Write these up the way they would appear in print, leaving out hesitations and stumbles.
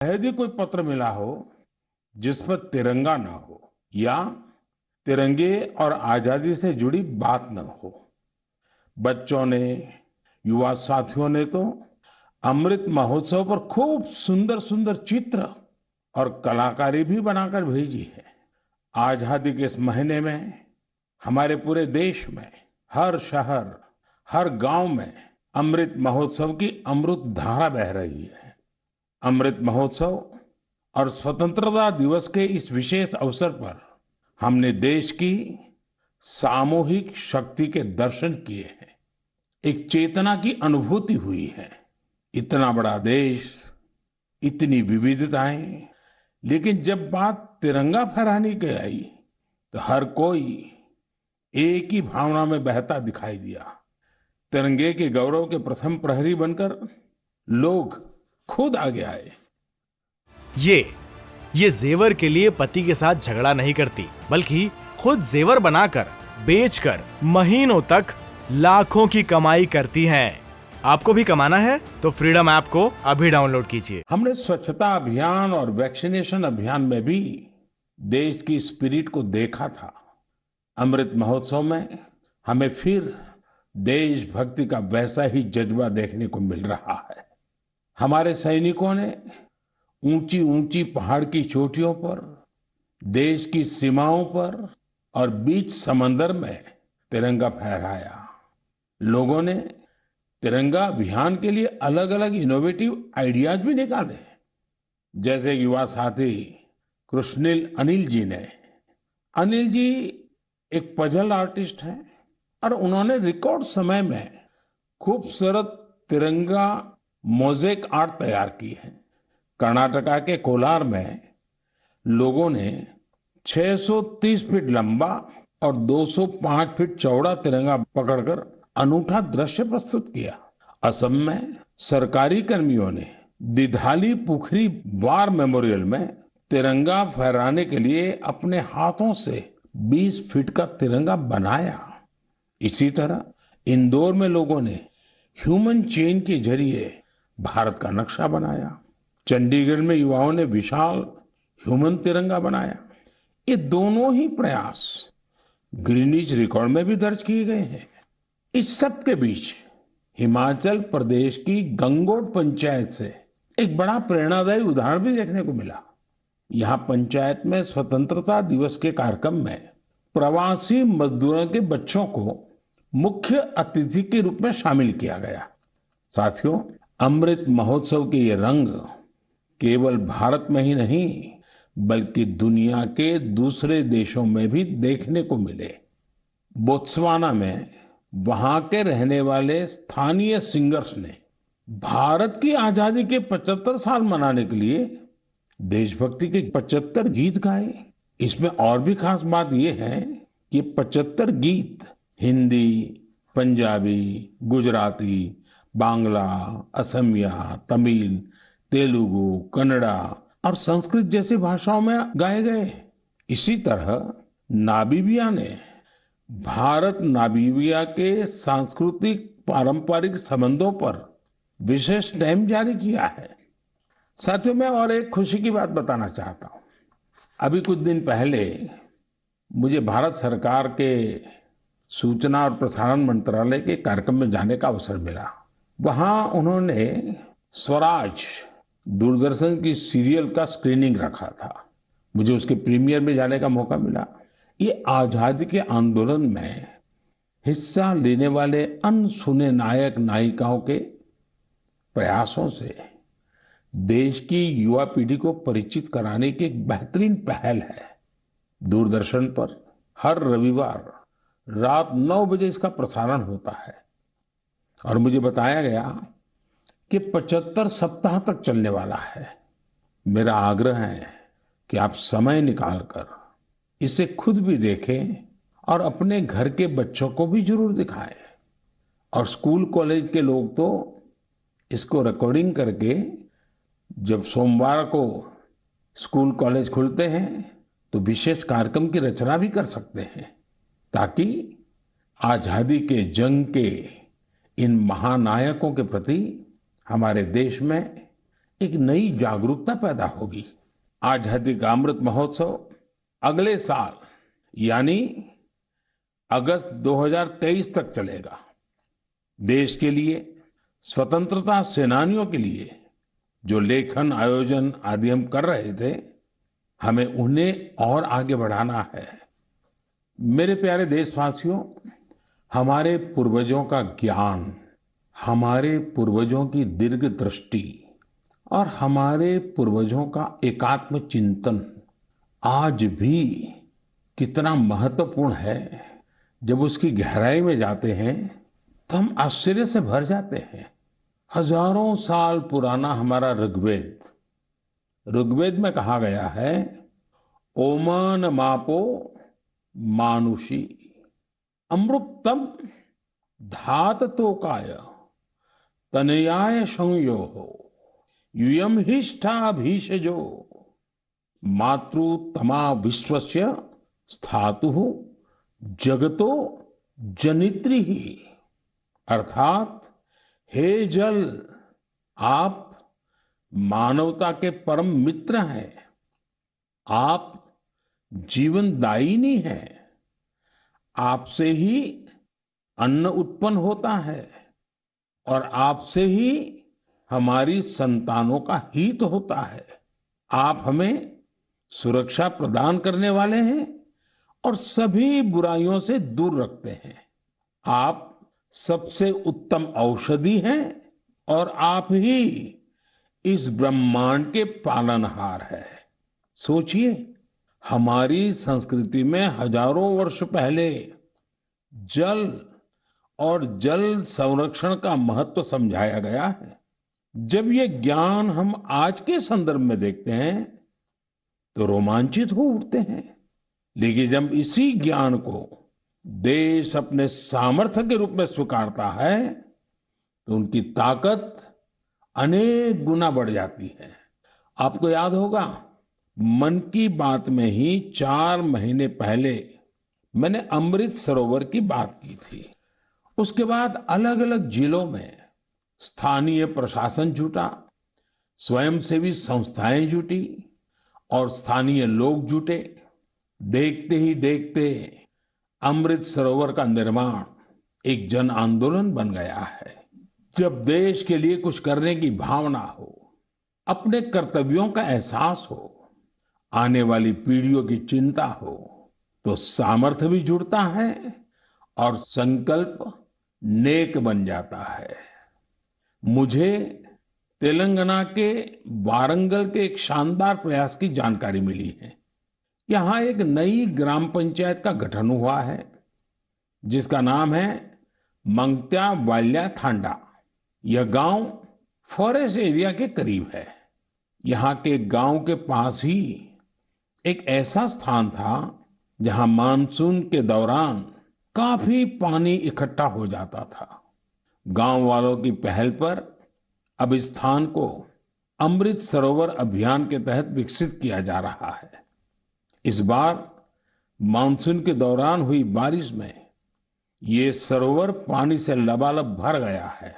शायद ही कोई पत्र मिला हो जिस पर तिरंगा ना हो या तिरंगे और आजादी से जुड़ी बात न हो। बच्चों ने, युवा साथियों ने तो अमृत महोत्सव पर खूब सुंदर सुंदर चित्र और कलाकारी भी बनाकर भेजी है। आजादी के इस महीने में हमारे पूरे देश में हर शहर, हर गांव में अमृत महोत्सव की अमृत धारा बह रही है। अमृत महोत्सव और स्वतंत्रता दिवस के इस विशेष अवसर पर हमने देश की सामूहिक शक्ति के दर्शन किए हैं। एक चेतना की अनुभूति हुई है। इतना बड़ा देश, इतनी विविधताएं, लेकिन जब बात तिरंगा फहराने की आई तो हर कोई एक ही भावना में बहता दिखाई दिया। तिरंगे के गौरव के प्रथम प्रहरी बनकर लोग खुद आगे आए। ये ये जेवर के लिए पति के साथ झगड़ा नहीं करती, बल्कि खुद जेवर बनाकर बेचकर महीनों तक लाखों की कमाई करती हैं। आपको भी कमाना है तो फ्रीडम ऐप को अभी डाउनलोड कीजिए। हमने स्वच्छता अभियान और वैक्सीनेशन अभियान में भी देश की स्पिरिट को देखा था। अमृत महोत्सव में हमें फिर देशभक्ति का वैसा ही जज्बा देखने को मिल रहा है। हमारे सैनिकों ने ऊंची ऊंची पहाड़ की चोटियों पर, देश की सीमाओं पर और बीच समंदर में तिरंगा फहराया। लोगों ने तिरंगा अभियान के लिए अलग अलग इनोवेटिव आइडियाज भी निकाले। जैसे युवा साथी कृष्णिल अनिल जी ने। अनिल जी एक पजल आर्टिस्ट हैं और उन्होंने रिकॉर्ड समय में खूबसूरत तिरंगा मोज़ेक आर्ट तैयार की है। कर्नाटका के कोलार में लोगों ने 630 फीट लंबा और 205 फीट चौड़ा तिरंगा पकड़कर अनूठा दृश्य प्रस्तुत किया। असम में सरकारी कर्मियों ने दिधाली पुखरी वार मेमोरियल में तिरंगा फहराने के लिए अपने हाथों से 20 फीट का तिरंगा बनाया। इसी तरह इंदौर में लोगों ने ह्यूमन चेन के जरिए भारत का नक्शा बनाया। चंडीगढ़ में युवाओं ने विशाल ह्यूमन तिरंगा बनाया। ये दोनों ही प्रयास ग्रीनिच रिकॉर्ड में भी दर्ज किए गए हैं। इस सब के बीच हिमाचल प्रदेश की गंगोट पंचायत से एक बड़ा प्रेरणादायी उदाहरण भी देखने को मिला। यहाँ पंचायत में स्वतंत्रता दिवस के कार्यक्रम में प्रवासी मजदूरों के बच्चों को मुख्य अतिथि के रूप में शामिल किया गया। साथियों, अमृत महोत्सव के ये रंग केवल भारत में ही नहीं बल्कि दुनिया के दूसरे देशों में भी देखने को मिले। बोत्सवाना में वहां के रहने वाले स्थानीय सिंगर्स ने भारत की आजादी के 75 साल मनाने के लिए देशभक्ति के 75 गीत गाए। इसमें और भी खास बात यह है कि 75 गीत हिंदी, पंजाबी, गुजराती, बांग्ला, असमिया, तमिल, तेलुगु, कन्नड़ा और संस्कृत जैसी भाषाओं में गाए गए। इसी तरह नामीबिया ने भारत नामीबिया के सांस्कृतिक पारंपरिक संबंधों पर विशेष स्टैम्प जारी किया है। साथियों, मैं और एक खुशी की बात बताना चाहता हूं। अभी कुछ दिन पहले मुझे भारत सरकार के सूचना और प्रसारण मंत्रालय के कार्यक्रम में जाने का अवसर मिला। वहां उन्होंने स्वराज दूरदर्शन की सीरियल का स्क्रीनिंग रखा था। मुझे उसके प्रीमियर में जाने का मौका मिला। ये आजादी के आंदोलन में हिस्सा लेने वाले अनसुने नायक नायिकाओं के प्रयासों से देश की युवा पीढ़ी को परिचित कराने की एक बेहतरीन पहल है। दूरदर्शन पर हर रविवार रात 9 बजे इसका प्रसारण होता है और मुझे बताया गया कि 75 सप्ताह तक चलने वाला है। मेरा आग्रह है कि आप समय निकालकर इसे खुद भी देखें और अपने घर के बच्चों को भी जरूर दिखाएं। और स्कूल कॉलेज के लोग तो इसको रिकॉर्डिंग करके जब सोमवार को स्कूल कॉलेज खुलते हैं तो विशेष कार्यक्रम की रचना भी कर सकते हैं, ताकि आजादी के जंग के इन महानायकों के प्रति हमारे देश में एक नई जागरूकता पैदा होगी। आजादी का अमृत महोत्सव अगले साल यानी अगस्त 2023 तक चलेगा। देश के लिए, स्वतंत्रता सेनानियों के लिए जो लेखन, आयोजन आदि हम कर रहे थे, हमें उन्हें और आगे बढ़ाना है। मेरे प्यारे देशवासियों, हमारे पूर्वजों का ज्ञान, हमारे पूर्वजों की दीर्घ दृष्टि और हमारे पूर्वजों का एकात्म चिंतन आज भी कितना महत्वपूर्ण है। जब उसकी गहराई में जाते हैं तो हम आश्चर्य से भर जाते हैं। हजारों साल पुराना हमारा ऋग्वेद में कहा गया है, ओमान मापो मानुषी अमृतम धाततोकाय तनयाय संयोः यूयम हिष्ठा भीषजो मातृतमा विश्वस्य स्थातुः जगतो जनित्री ही। अर्थात हे जल, आप मानवता के परम मित्र हैं, आप जीवनदायिनी हैं, आपसे ही अन्न उत्पन्न होता है और आपसे ही हमारी संतानों का हित होता है। आप हमें सुरक्षा प्रदान करने वाले हैं और सभी बुराइयों से दूर रखते हैं। आप सबसे उत्तम औषधि हैं और आप ही इस ब्रह्मांड के पालनहार हैं। सोचिए, हमारी संस्कृति में हजारों वर्ष पहले जल और जल संरक्षण का महत्व समझाया गया है। जब ये ज्ञान हम आज के संदर्भ में देखते हैं तो रोमांचित हो उठते हैं, लेकिन जब इसी ज्ञान को देश अपने सामर्थ्य के रूप में स्वीकारता है तो उनकी ताकत अनेक गुना बढ़ जाती है। आपको याद होगा, मन की बात में ही 4 महीने पहले मैंने अमृत सरोवर की बात की थी। उसके बाद अलग अलग जिलों में स्थानीय प्रशासन जुटा, स्वयंसेवी संस्थाएं जुटी और स्थानीय लोग जुटे। देखते ही देखते अमृत सरोवर का निर्माण एक जन आंदोलन बन गया है। जब देश के लिए कुछ करने की भावना हो, अपने कर्तव्यों का एहसास हो, आने वाली पीढ़ियों की चिंता हो, तो सामर्थ्य भी जुड़ता है और संकल्प नेक बन जाता है। मुझे तेलंगाना के वारंगल के एक शानदार प्रयास की जानकारी मिली है। यहाँ एक नई ग्राम पंचायत का गठन हुआ है जिसका नाम है मंगत्या वाल्या थांडा। यह गांव फॉरेस्ट एरिया के करीब है। यहाँ के गांव के पास ही एक ऐसा स्थान था जहाँ मानसून के दौरान काफी पानी इकट्ठा हो जाता था। गांव वालों की पहल पर अब इस स्थान को अमृत सरोवर अभियान के तहत विकसित किया जा रहा है। इस बार मानसून के दौरान हुई बारिश में ये सरोवर पानी से लबालब भर गया है।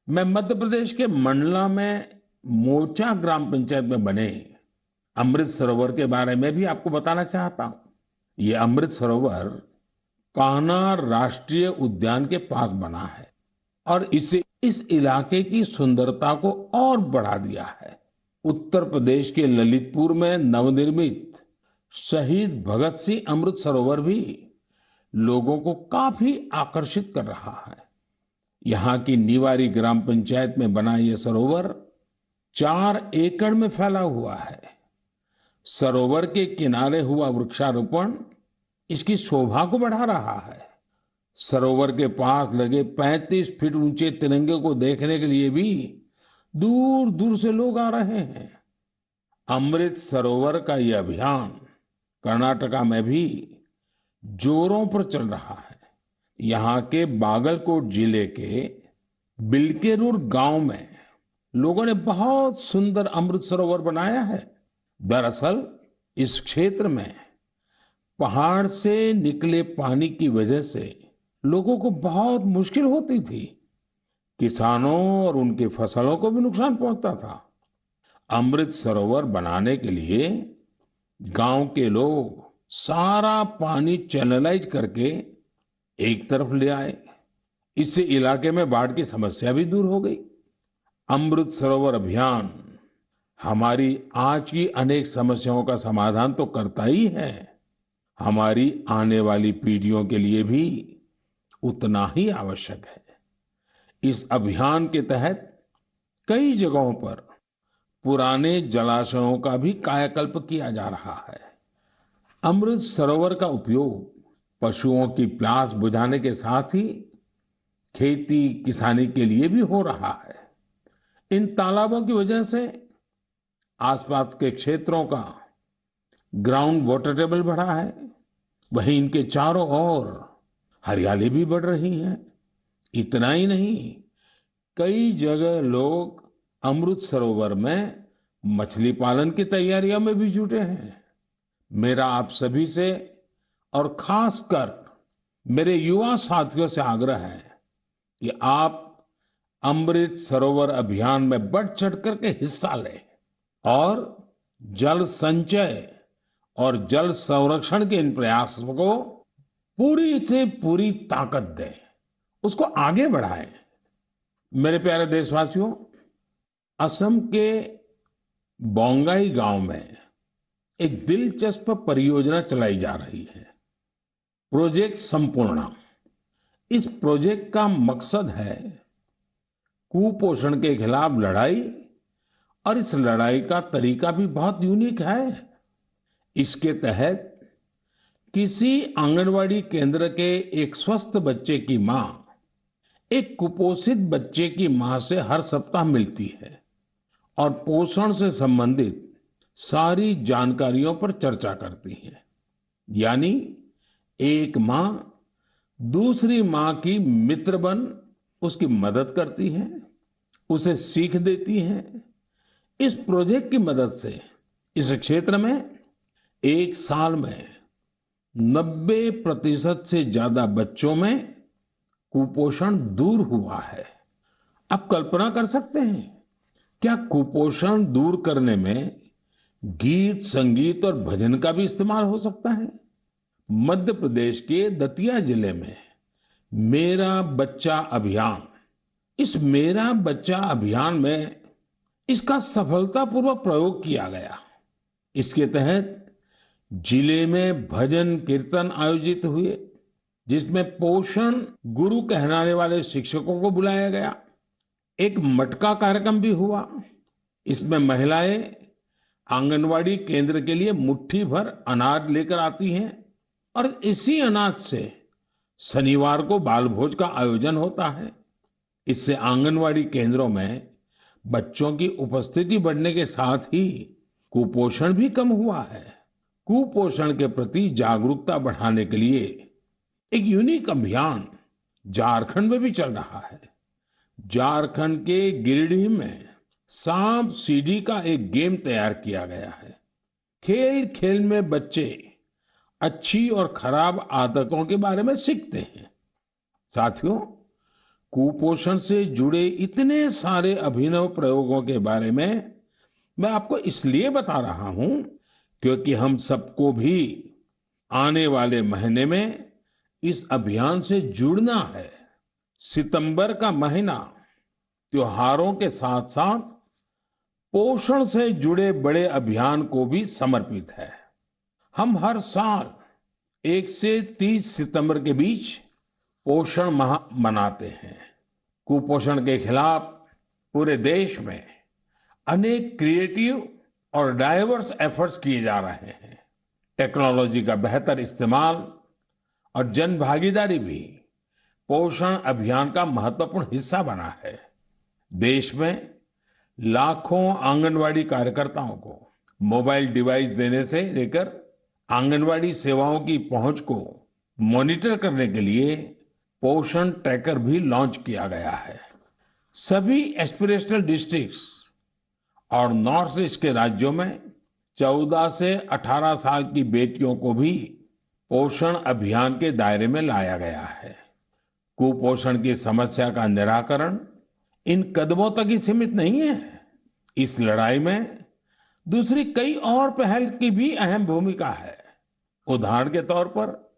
मैं मध्य प्रदेश के मंडला में मोचा ग्राम पंचायत में बने अमृत सरोवर के बारे में भी आपको बताना चाहता हूँ। ये अमृत सरोवर कान्हा राष्ट्रीय उद्यान के पास बना है और इसे इस इलाके की सुंदरता को और बढ़ा दिया है। उत्तर प्रदेश के ललितपुर में नवनिर्मित शहीद भगत सिंह अमृत सरोवर भी लोगों को काफी आकर्षित कर रहा है। यहाँ की निवारी ग्राम पंचायत में बना यह सरोवर 4 एकड़ में फैला हुआ है। सरोवर के किनारे हुआ वृक्षारोपण इसकी शोभा को बढ़ा रहा है। सरोवर के पास लगे 35 फीट ऊंचे तिरंगे को देखने के लिए भी दूर दूर से लोग आ रहे हैं। अमृत सरोवर का यह अभियान कर्नाटका में भी जोरों पर चल रहा है। यहाँ के बागलकोट जिले के बिलकेरूर गांव में लोगों ने बहुत सुंदर अमृत सरोवर बनाया है। दरअसल इस क्षेत्र में पहाड़ से निकले पानी की वजह से लोगों को बहुत मुश्किल होती थी। किसानों और उनकी फसलों को भी नुकसान पहुंचता था। अमृत सरोवर बनाने के लिए गांव के लोग सारा पानी चैनलाइज करके एक तरफ ले आए। इससे इलाके में बाढ़ की समस्या भी दूर हो गई। अमृत सरोवर अभियान हमारी आज की अनेक समस्याओं का समाधान तो करता ही है, हमारी आने वाली पीढ़ियों के लिए भी उतना ही आवश्यक है। इस अभियान के तहत कई जगहों पर पुराने जलाशयों का भी कायाकल्प किया जा रहा है। अमृत सरोवर का उपयोग पशुओं की प्यास बुझाने के साथ ही खेती किसानी के लिए भी हो रहा है। इन तालाबों की वजह से आसपास के क्षेत्रों का ग्राउंड वाटर टेबल बढ़ा है, वहीं इनके चारों ओर हरियाली भी बढ़ रही है। इतना ही नहीं, कई जगह लोग अमृत सरोवर में मछली पालन की तैयारियों में भी जुटे हैं। मेरा आप सभी से और खासकर मेरे युवा साथियों से आग्रह है कि आप अमृत सरोवर अभियान में बढ़ चढ़ करके हिस्सा लें और जल संचय और जल संरक्षण के इन प्रयासों को पूरी से पूरी ताकत दें, उसको आगे बढ़ाएं। मेरे प्यारे देशवासियों, असम के बोंगाई गांव में एक दिलचस्प परियोजना चलाई जा रही है, प्रोजेक्ट संपूर्णा। इस प्रोजेक्ट का मकसद है कुपोषण के खिलाफ लड़ाई, और इस लड़ाई का तरीका भी बहुत यूनिक है। इसके तहत किसी आंगनवाड़ी केंद्र के एक स्वस्थ बच्चे की मां एक कुपोषित बच्चे की मां से हर सप्ताह मिलती है और पोषण से संबंधित सारी जानकारियों पर चर्चा करती है। यानी एक मां दूसरी मां की मित्र बन उसकी मदद करती है, उसे सीख देती है। इस प्रोजेक्ट की मदद से इस क्षेत्र में एक साल में 90% से ज्यादा बच्चों में कुपोषण दूर हुआ है। आप कल्पना कर सकते हैं, क्या कुपोषण दूर करने में गीत, संगीत और भजन का भी इस्तेमाल हो सकता है? मध्य प्रदेश के दतिया जिले में मेरा बच्चा अभियान, इस मेरा बच्चा अभियान में इसका सफलतापूर्वक प्रयोग किया गया। इसके तहत जिले में भजन कीर्तन आयोजित हुए, जिसमें पोषण गुरु कहलाने वाले शिक्षकों को बुलाया गया। एक मटका कार्यक्रम भी हुआ। इसमें महिलाएं आंगनवाड़ी केंद्र के लिए मुट्ठी भर अनाज लेकर आती हैं और इसी अनाज से शनिवार को बाल भोज का आयोजन होता है। इससे आंगनवाड़ी केंद्रों में बच्चों की उपस्थिति बढ़ने के साथ ही कुपोषण भी कम हुआ है। कुपोषण के प्रति जागरूकता बढ़ाने के लिए एक यूनिक अभियान झारखंड में भी चल रहा है। झारखंड के गिरिडीह में सांप सीढ़ी का एक गेम तैयार किया गया है। खेल खेल में बच्चे अच्छी और खराब आदतों के बारे में सीखते हैं। साथियों, कुपोषण से जुड़े इतने सारे अभिनव प्रयोगों के बारे में मैं आपको इसलिए बता रहा हूं क्योंकि हम सबको भी आने वाले महीने में इस अभियान से जुड़ना है। सितंबर का महीना त्योहारों के साथ साथ पोषण से जुड़े बड़े अभियान को भी समर्पित है। हम हर साल 1 से 30 सितंबर के बीच पोषण माह मनाते हैं। कुपोषण के खिलाफ पूरे देश में अनेक क्रिएटिव और डाइवर्स एफर्ट्स किए जा रहे हैं। टेक्नोलॉजी का बेहतर इस्तेमाल और जन भागीदारी भी पोषण अभियान का महत्वपूर्ण हिस्सा बना है। देश में लाखों आंगनवाड़ी कार्यकर्ताओं को मोबाइल डिवाइस देने से लेकर आंगनवाड़ी सेवाओं की पहुंच को मॉनिटर करने के लिए पोषण ट्रैकर भी लॉन्च किया गया है। सभी एस्पिरेशनल डिस्ट्रिक्ट्स और नॉर्थ ईस्ट के राज्यों में 14 से 18 साल की बेटियों को भी पोषण अभियान के दायरे में लाया गया है। कुपोषण की समस्या का निराकरण इन कदमों तक ही सीमित नहीं है। इस लड़ाई में दूसरी कई और पहल की भी अहम भूमिका है। उदाहरण के तौर पर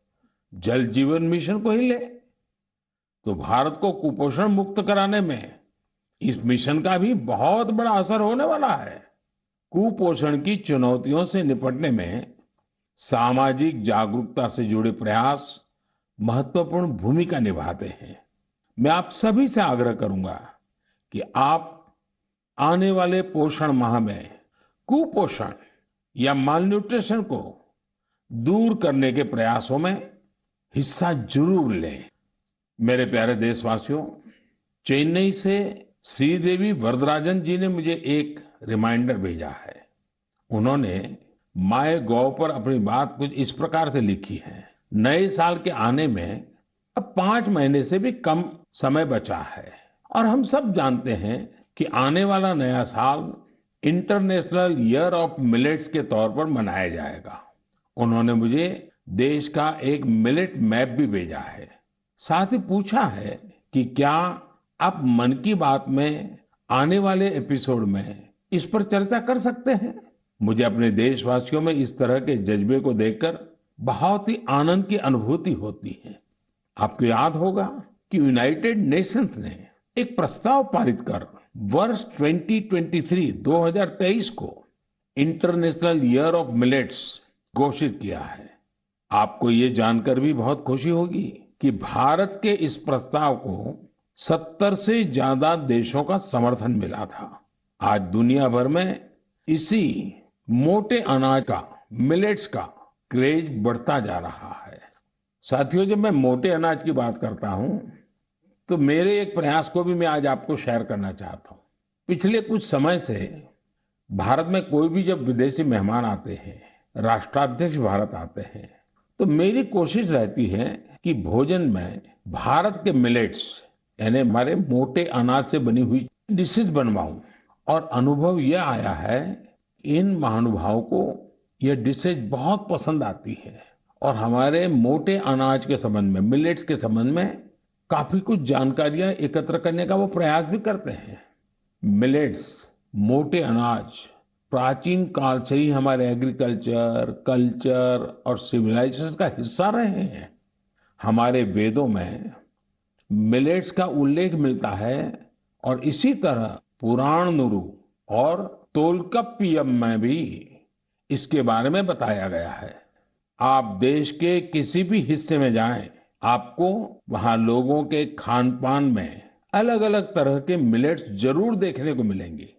जल जीवन मिशन को ही ले तो भारत को कुपोषण मुक्त कराने में इस मिशन का भी बहुत बड़ा असर होने वाला है। कुपोषण की चुनौतियों से निपटने में सामाजिक जागरूकता से जुड़े प्रयास महत्वपूर्ण भूमिका निभाते हैं। मैं आप सभी से आग्रह करूंगा कि आप आने वाले पोषण माह में कुपोषण या मालन्यूट्रिशन को दूर करने के प्रयासों में हिस्सा जरूर लें। मेरे प्यारे देशवासियों, चेन्नई से श्रीदेवी वरदराजन जी ने मुझे एक रिमाइंडर भेजा है। उन्होंने माय गॉव पर अपनी बात कुछ इस प्रकार से लिखी है। नए साल के आने में अब 5 महीने से भी कम समय बचा है और हम सब जानते हैं कि आने वाला नया साल इंटरनेशनल ईयर ऑफ मिलेट्स के तौर पर मनाया जाएगा। उन्होंने मुझे देश का एक मिलेट मैप भी भेजा है। साथ ही पूछा है कि क्या आप मन की बात में आने वाले एपिसोड में इस पर चर्चा कर सकते हैं। मुझे अपने देशवासियों में इस तरह के जज्बे को देखकर बहुत ही आनंद की अनुभूति होती है। आपको याद होगा कि यूनाइटेड नेशंस ने एक प्रस्ताव पारित कर वर्ष 2023 को इंटरनेशनल ईयर ऑफ मिलेट्स घोषित किया है। आपको ये जानकर भी बहुत खुशी होगी कि भारत के इस प्रस्ताव को 70 से ज्यादा देशों का समर्थन मिला था। आज दुनिया भर में इसी मोटे अनाज का, मिलेट्स का क्रेज बढ़ता जा रहा है। साथियों, जब मैं मोटे अनाज की बात करता हूं तो मेरे एक प्रयास को भी मैं आज आपको शेयर करना चाहता हूं। पिछले कुछ समय से भारत में कोई भी जब विदेशी मेहमान आते हैं, राष्ट्राध्यक्ष भारत आते हैं, तो मेरी कोशिश रहती है कि भोजन में भारत के मिलेट्स यानी हमारे मोटे अनाज से बनी हुई डिशेस बनवाऊं। और अनुभव यह आया है कि इन महानुभावों को यह डिशेज बहुत पसंद आती है और हमारे मोटे अनाज के संबंध में, मिलेट्स के संबंध में काफी कुछ जानकारियां एकत्र करने का वो प्रयास भी करते हैं। मिलेट्स, मोटे अनाज प्राचीन काल से ही हमारे एग्रीकल्चर, कल्चर और सिविलाइजेशन का हिस्सा रहे हैं। हमारे वेदों में मिलेट्स का उल्लेख मिलता है और इसी तरह पुराणनुरु और तोल्काप्पियम में भी इसके बारे में बताया गया है। आप देश के किसी भी हिस्से में जाएं, आपको वहां लोगों के खान पान में अलग अलग तरह के मिलेट्स जरूर देखने को मिलेंगे।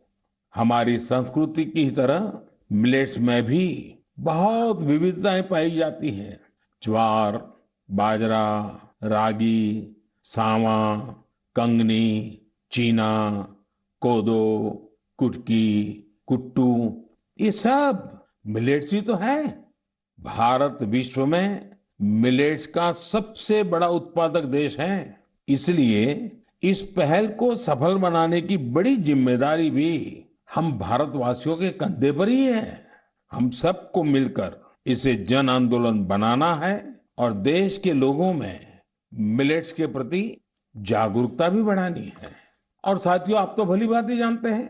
हमारी संस्कृति की तरह मिलेट्स में भी बहुत विविधताएं पाई जाती हैं। ज्वार, बाजरा, रागी, सावा, कंगनी, चीना, कोदो, कुटकी, कुट्टू, ये सब मिलेट्स ही तो है। भारत विश्व में मिलेट्स का सबसे बड़ा उत्पादक देश है। इसलिए इस पहल को सफल बनाने की बड़ी जिम्मेदारी भी हम भारतवासियों के कंधे पर ही है। हम सबको मिलकर इसे जन आंदोलन बनाना है और देश के लोगों में मिलेट्स के प्रति जागरूकता भी बढ़ानी है। और साथियों, आप तो भली बात ही जानते हैं,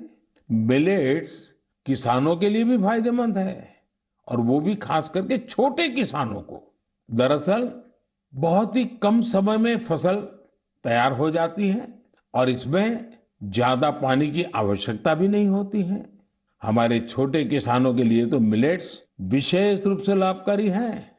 मिलेट्स किसानों के लिए भी फायदेमंद है और वो भी खास करके छोटे किसानों को। दरअसल बहुत ही कम समय में फसल तैयार हो जाती है और इसमें ज्यादा पानी की आवश्यकता भी नहीं होती है। हमारे छोटे किसानों के लिए तो मिलेट्स विशेष रूप से लाभकारी है।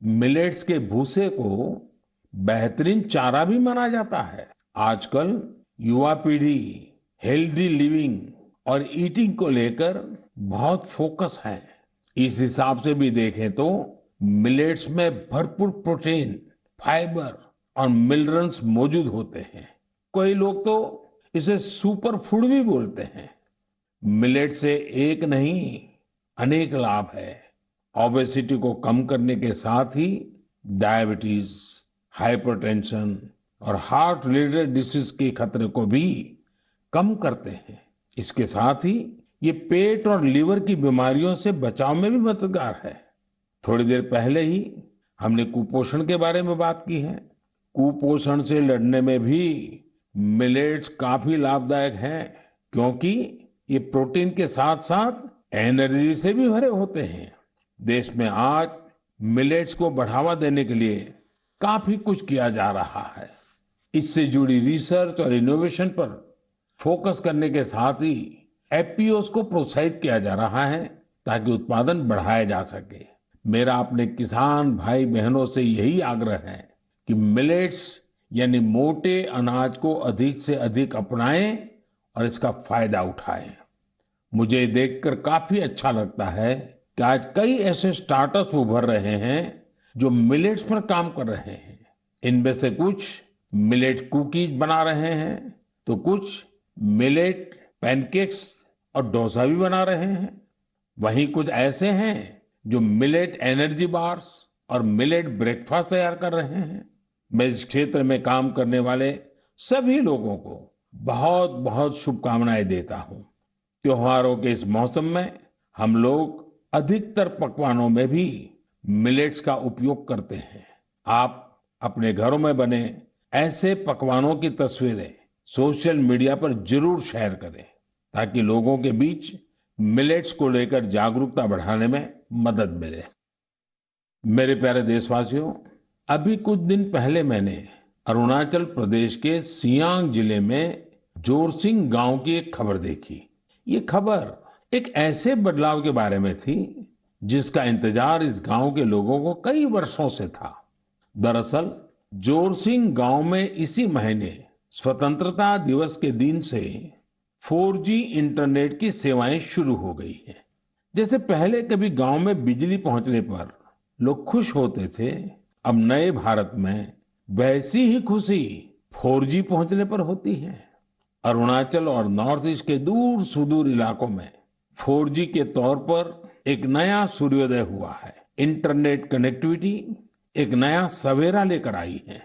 मिलेट्स के भूसे को बेहतरीन चारा भी माना जाता है। आजकल युवा पीढ़ी हेल्दी लिविंग और ईटिंग को लेकर बहुत फोकस है। इस हिसाब से भी देखें तो मिलेट्स में भरपूर प्रोटीन, फाइबर और मिनरल्स मौजूद होते हैं। कई लोग तो इसे सुपर फूड भी बोलते हैं। मिलेट से एक नहीं अनेक लाभ है। ओबेसिटी को कम करने के साथ ही डायबिटीज, हाइपरटेंशन और हार्ट रिलेटेड डिसीज के खतरे को भी कम करते हैं। इसके साथ ही ये पेट और लीवर की बीमारियों से बचाव में भी मददगार है। थोड़ी देर पहले ही हमने कुपोषण के बारे में बात की है। कुपोषण से लड़ने में भी मिलेट्स काफी लाभदायक है, क्योंकि ये प्रोटीन के साथ साथ एनर्जी से भी भरे होते हैं। देश में आज मिलेट्स को बढ़ावा देने के लिए काफी कुछ किया जा रहा है। इससे जुड़ी रिसर्च और इनोवेशन पर फोकस करने के साथ ही एफपीओस को प्रोत्साहित किया जा रहा है ताकि उत्पादन बढ़ाया जा सके। मेरा अपने किसान भाई बहनों से यही आग्रह है कि मिलेट्स यानी मोटे अनाज को अधिक से अधिक अपनाएं और इसका फायदा उठाएं। मुझे देखकर काफी अच्छा लगता है कि आज कई ऐसे स्टार्टअप्स उभर रहे हैं जो मिलेट्स पर काम कर रहे हैं। इनमें से कुछ मिलेट कुकीज बना रहे हैं तो कुछ मिलेट पैनकेक्स और डोसा भी बना रहे हैं। वहीं कुछ ऐसे हैं जो मिलेट एनर्जी बार्स और मिलेट ब्रेकफास्ट तैयार कर रहे हैं। मैं इस क्षेत्र में काम करने वाले सभी लोगों को बहुत बहुत शुभकामनाएं देता हूं। त्योहारों के इस मौसम में हम लोग अधिकतर पकवानों में भी मिलेट्स का उपयोग करते हैं। आप अपने घरों में बने ऐसे पकवानों की तस्वीरें सोशल मीडिया पर जरूर शेयर करें ताकि लोगों के बीच मिलेट्स को लेकर जागरूकता बढ़ाने में मदद मिले। मेरे प्यारे देशवासियों, अभी कुछ दिन पहले मैंने अरुणाचल प्रदेश के सियांग जिले में जोरसिंग गांव की एक खबर देखी। ये खबर एक ऐसे बदलाव के बारे में थी जिसका इंतजार इस गांव के लोगों को कई वर्षों से था। दरअसल जोरसिंग गांव में इसी महीने स्वतंत्रता दिवस के दिन से 4G इंटरनेट की सेवाएं शुरू हो गई हैं। जैसे पहले कभी गांव में बिजली पहुंचने पर लोग खुश होते थे, अब नए भारत में वैसी ही खुशी 4G पहुंचने पर होती है। अरुणाचल और नॉर्थ ईस्ट के दूर सुदूर इलाकों में 4G के तौर पर एक नया सूर्योदय हुआ है। इंटरनेट कनेक्टिविटी एक नया सवेरा लेकर आई है।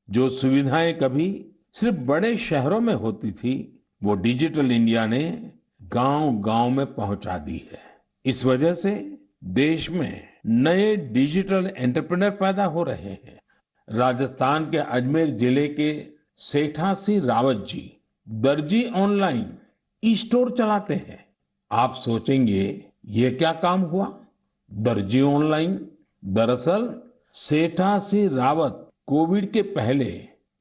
जो सुविधाएं कभी सिर्फ बड़े शहरों में होती थी, वो डिजिटल इंडिया ने गांव-गांव में पहुंचा दी है। इस वजह से देश में नए डिजिटल एंटरप्रेन्योर पैदा हो रहे हैं। राजस्थान के अजमेर जिले के सेठा सिंह रावत जी दर्जी ऑनलाइन ई स्टोर चलाते हैं। आप सोचेंगे ये क्या काम हुआ? दर्जी ऑनलाइन, दरअसल सेठा सिंह रावत कोविड के पहले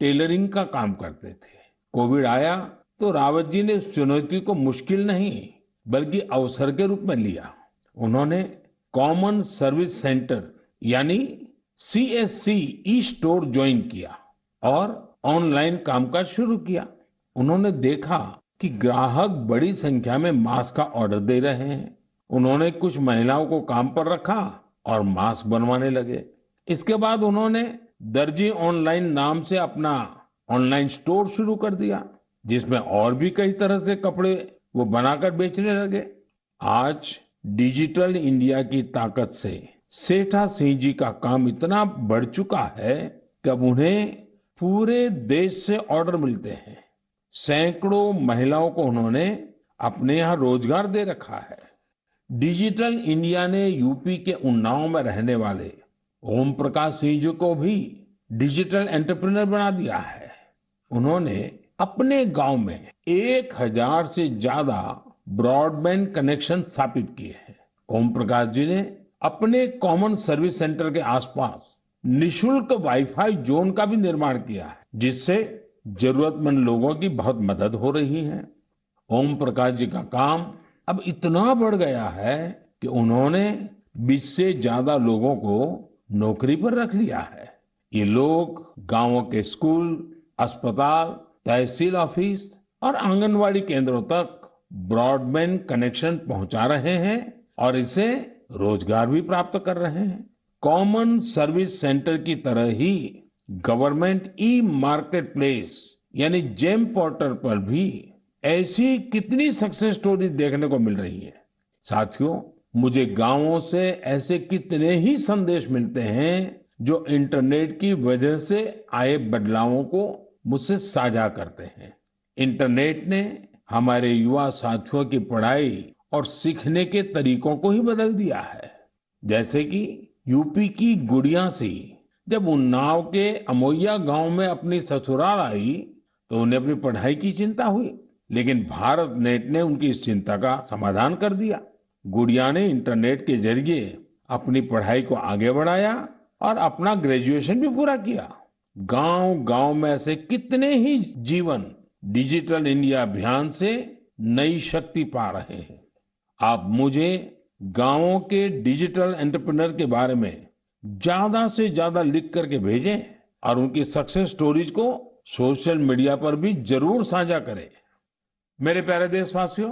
टेलरिंग का काम करते थे। कोविड आया तो रावत जी ने उस चुनौती को मुश्किल नहीं बल्कि अवसर के रूप में लिया। उन्होंने कॉमन सर्विस सेंटर यानी CSC ई स्टोर ज्वाइन किया और ऑनलाइन कामकाज शुरू किया। उन्होंने देखा कि ग्राहक बड़ी संख्या में मास्क का ऑर्डर दे रहे हैं। उन्होंने कुछ महिलाओं को काम पर रखा और मास्क बनवाने लगे। इसके बाद उन्होंने दर्जी ऑनलाइन नाम से अपना ऑनलाइन स्टोर शुरू कर दिया, जिसमें और भी कई तरह से कपड़े वो बनाकर बेचने लगे। आज डिजिटल इंडिया की ताकत से सेठा सिंह जी का काम इतना बढ़ चुका है कि अब उन्हें पूरे देश से ऑर्डर मिलते हैं। सैकड़ों महिलाओं को उन्होंने अपने यहाँ रोजगार दे रखा है। डिजिटल इंडिया ने यूपी के उन्नाव में रहने वाले ओम प्रकाश सिंह जी को भी डिजिटल एंटरप्रेन्योर बना दिया है। उन्होंने अपने गांव में 1000 से ज्यादा ब्रॉडबैंड कनेक्शन स्थापित किए हैं। ओम प्रकाश जी ने अपने कॉमन सर्विस सेंटर के आसपास निशुल्क वाईफाई जोन का भी निर्माण किया है, जिससे जरूरतमंद लोगों की बहुत मदद हो रही है। ओम प्रकाश जी का काम अब इतना बढ़ गया है कि उन्होंने 20 से ज्यादा लोगों को नौकरी पर रख लिया है। ये लोग गांवों के स्कूल, अस्पताल, तहसील ऑफिस और आंगनवाड़ी केंद्रों तक ब्रॉडबैंड कनेक्शन पहुंचा रहे हैं और इसे रोजगार भी प्राप्त कर रहे हैं। कॉमन सर्विस सेंटर की तरह ही गवर्नमेंट ई मार्केट प्लेस यानी जेम पोर्टल पर भी ऐसी कितनी सक्सेस स्टोरी देखने को मिल रही है। साथियों, मुझे गांवों से ऐसे कितने ही संदेश मिलते हैं जो इंटरनेट की वजह से आए बदलावों को मुझसे साझा करते हैं। इंटरनेट ने हमारे युवा साथियों की पढ़ाई और सीखने के तरीकों को ही बदल दिया है। जैसे कि यूपी की गुड़िया सिंह जब उन्नाव के अमोइया गांव में अपनी ससुराल आई तो उन्हें अपनी पढ़ाई की चिंता हुई। लेकिन भारत नेट ने उनकी इस चिंता का समाधान कर दिया। गुड़िया ने इंटरनेट के जरिए अपनी पढ़ाई को आगे बढ़ाया और अपना ग्रेजुएशन भी पूरा किया। गांव-गांव में ऐसे कितने ही जीवन डिजिटल इंडिया अभियान से नई शक्ति पा रहे हैं। आप मुझे गांवों के डिजिटल एंटरप्रेन्योर के बारे में ज्यादा से ज्यादा लिख करके भेजें और उनकी सक्सेस स्टोरीज को सोशल मीडिया पर भी जरूर साझा करें। मेरे प्यारे देशवासियों,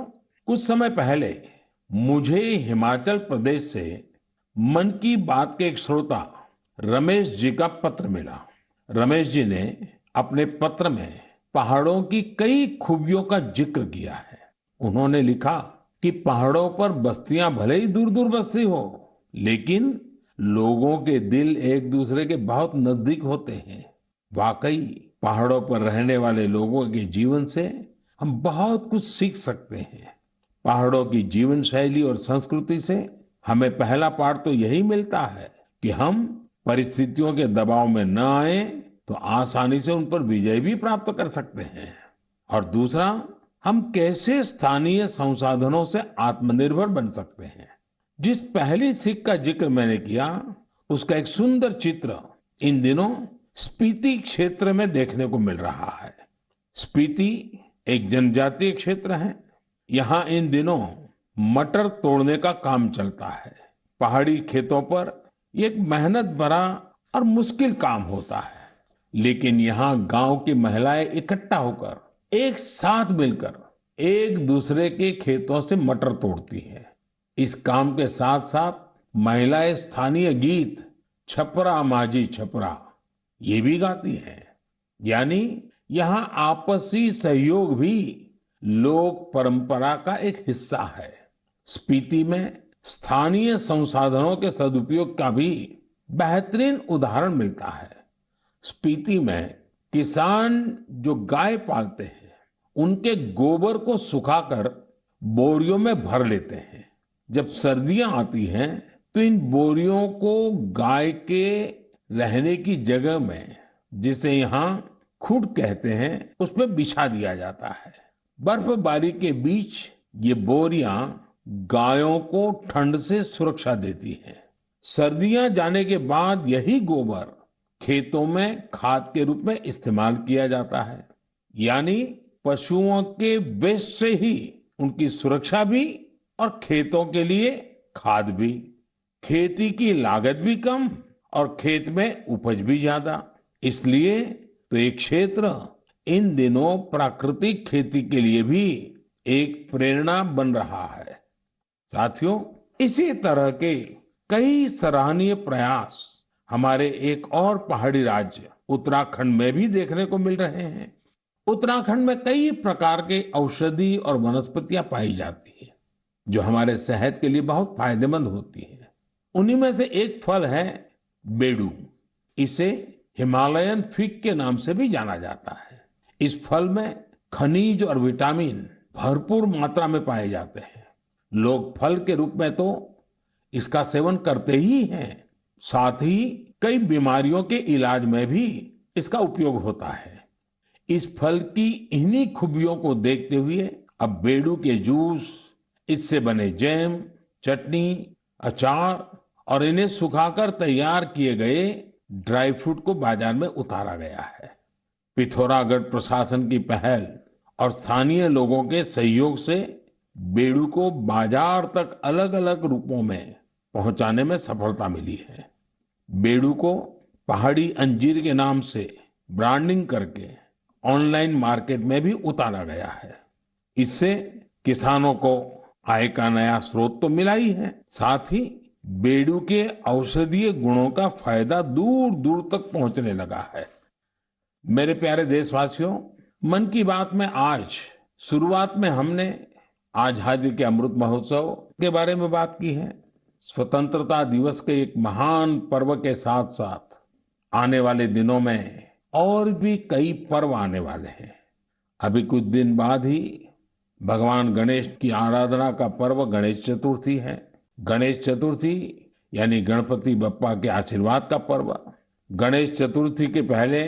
कुछ समय पहले मुझे हिमाचल प्रदेश से मन की बात के एक श्रोता रमेश जी का पत्र मिला। रमेश जी ने अपने पत्र में पहाड़ों की कई खूबियों का जिक्र किया है। उन्होंने लिखा कि पहाड़ों पर बस्तियां भले ही दूर दूर बसती हो, लेकिन लोगों के दिल एक दूसरे के बहुत नजदीक होते हैं। वाकई पहाड़ों पर रहने वाले लोगों के जीवन से हम बहुत कुछ सीख सकते हैं। पहाड़ों की जीवन शैली और संस्कृति से हमें पहला पाठ तो यही मिलता है कि हम परिस्थितियों के दबाव में न आए तो आसानी से उन पर विजय भी प्राप्त कर सकते हैं। और दूसरा, हम कैसे स्थानीय संसाधनों से आत्मनिर्भर बन सकते हैं। जिस पहली सीख का जिक्र मैंने किया, उसका एक सुंदर चित्र इन दिनों स्पीति क्षेत्र में देखने को मिल रहा है। स्पीति एक जनजातीय क्षेत्र है। यहाँ इन दिनों मटर तोड़ने का काम चलता है। पहाड़ी खेतों पर ये एक मेहनत भरा और मुश्किल काम होता है, लेकिन यहाँ गांव की महिलाएं इकट्ठा होकर एक साथ मिलकर एक दूसरे के खेतों से मटर तोड़ती हैं। इस काम के साथ साथ महिलाएं स्थानीय गीत छपरा माझी छपरा ये भी गाती हैं। यानी यहाँ आपसी सहयोग भी लोक परंपरा का एक हिस्सा है। स्पीति में स्थानीय संसाधनों के सदुपयोग का भी बेहतरीन उदाहरण मिलता है। स्पीति में किसान जो गाय पालते हैं, उनके गोबर को सुखाकर बोरियों में भर लेते हैं। जब सर्दियां आती हैं तो इन बोरियों को गाय के रहने की जगह में, जिसे यहाँ खुड कहते हैं, उसमें बिछा दिया जाता है। बर्फबारी के बीच ये बोरियां गायों को ठंड से सुरक्षा देती हैं। सर्दियां जाने के बाद यही गोबर खेतों में खाद के रूप में इस्तेमाल किया जाता है। यानी पशुओं के वेस्ट से ही उनकी सुरक्षा भी और खेतों के लिए खाद भी। खेती की लागत भी कम और खेत में उपज भी ज्यादा। इसलिए तो ये क्षेत्र इन दिनों प्राकृतिक खेती के लिए भी एक प्रेरणा बन रहा है। साथियों, इसी तरह के कई सराहनीय प्रयास हमारे एक और पहाड़ी राज्य उत्तराखंड में भी देखने को मिल रहे हैं। उत्तराखंड में कई प्रकार के औषधि और वनस्पतियां पाई जाती है, जो हमारे सेहत के लिए बहुत फायदेमंद होती है। उन्हीं में से एक फल है बेडू। इसे हिमालयन फिग के नाम से भी जाना जाता है। इस फल में खनिज और विटामिन भरपूर मात्रा में पाए जाते हैं। लोग फल के रूप में तो इसका सेवन करते ही हैं, साथ ही कई बीमारियों के इलाज में भी इसका उपयोग होता है। इस फल की इन्हीं खूबियों को देखते हुए अब बेडू के जूस, इससे बने जैम, चटनी, अचार और इन्हें सुखाकर तैयार किए गए ड्राई फ्रूट को बाजार में उतारा गया है। पिथौरागढ़ प्रशासन की पहल और स्थानीय लोगों के सहयोग से बेडू को बाजार तक अलग अलग रूपों में पहुंचाने में सफलता मिली है। बेडू को पहाड़ी अंजीर के नाम से ब्रांडिंग करके ऑनलाइन मार्केट में भी उतारा गया है। इससे किसानों को आय का नया स्रोत तो मिला ही है, साथ ही बेडू के औषधीय गुणों का फायदा दूर दूर तक पहुंचने लगा है। मेरे प्यारे देशवासियों, मन की बात में आज शुरुआत में हमने आजादी के अमृत महोत्सव के बारे में बात की है। स्वतंत्रता दिवस के एक महान पर्व के साथ साथ आने वाले दिनों में और भी कई पर्व आने वाले हैं। अभी कुछ दिन बाद ही भगवान गणेश की आराधना का पर्व गणेश चतुर्थी है। गणेश चतुर्थी यानी गणपति बप्पा के आशीर्वाद का पर्व। गणेश चतुर्थी के पहले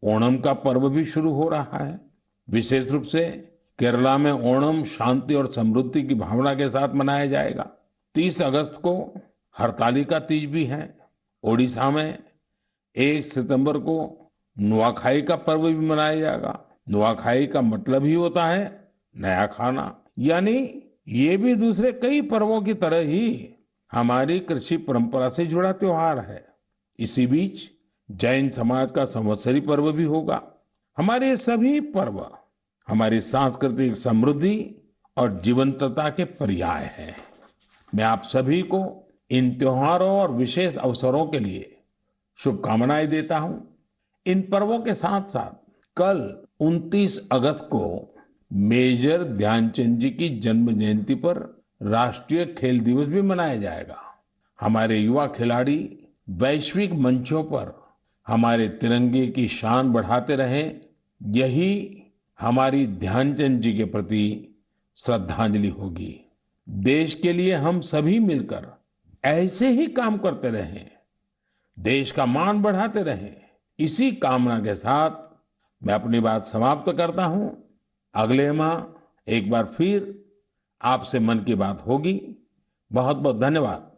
ओणम का पर्व भी शुरू हो रहा है। विशेष रूप से केरला में ओणम शांति और समृद्धि की भावना के साथ मनाया जाएगा। 30 अगस्त को हरतालिका तीज भी है। ओडिशा में 1 सितंबर को नुआखाई का पर्व भी मनाया जाएगा। नुआखाई का मतलब ही होता है नया खाना, यानी ये भी दूसरे कई पर्वों की तरह ही हमारी कृषि परंपरा से जुड़ा त्योहार है। इसी बीच जैन समाज का संवत्सरी पर्व भी होगा। हमारे ये सभी पर्व हमारी सांस्कृतिक समृद्धि और जीवंतता के पर्याय हैं। मैं आप सभी को इन त्योहारों और विशेष अवसरों के लिए शुभकामनाएं देता हूं। इन पर्वों के साथ साथ कल 29 अगस्त को मेजर ध्यानचंद जी की जन्म जयंती पर राष्ट्रीय खेल दिवस भी मनाया जाएगा। हमारे युवा खिलाड़ी वैश्विक मंचों पर हमारे तिरंगे की शान बढ़ाते रहें, यही हमारी ध्यानचंद जी के प्रति श्रद्धांजलि होगी। देश के लिए हम सभी मिलकर ऐसे ही काम करते रहें, देश का मान बढ़ाते रहें। इसी कामना के साथ मैं अपनी बात समाप्त करता हूं। अगले माह एक बार फिर आपसे मन की बात होगी। बहुत बहुत धन्यवाद।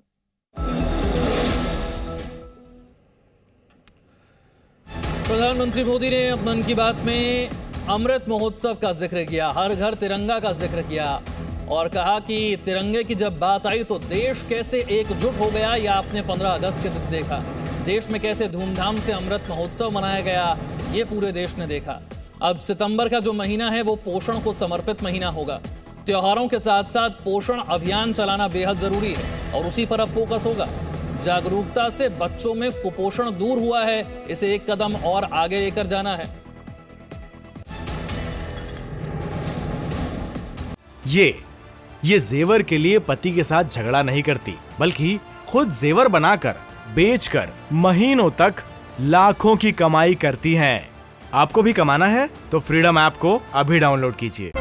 प्रधानमंत्री मोदी ने मन की बात में अमृत महोत्सव का जिक्र किया, हर घर तिरंगा का जिक्र किया और कहा कि तिरंगे की जब बात आई तो देश कैसे एकजुट हो गया। या आपने 15 अगस्त के दिन देखा, देश में कैसे धूमधाम से अमृत महोत्सव मनाया गया, ये पूरे देश ने देखा। अब सितंबर का जो महीना है वो पोषण को समर्पित महीना होगा। त्योहारों के साथ साथ पोषण अभियान चलाना बेहद जरूरी है और उसी पर अब फोकस होगा। जागरूकता से बच्चों में कुपोषण दूर हुआ है, इसे एक कदम और आगे लेकर जाना है। ये जेवर के लिए पति के साथ झगड़ा नहीं करती, बल्कि खुद जेवर बनाकर बेचकर महीनों तक लाखों की कमाई करती हैं। आपको भी कमाना है तो फ्रीडम ऐप को अभी डाउनलोड कीजिए।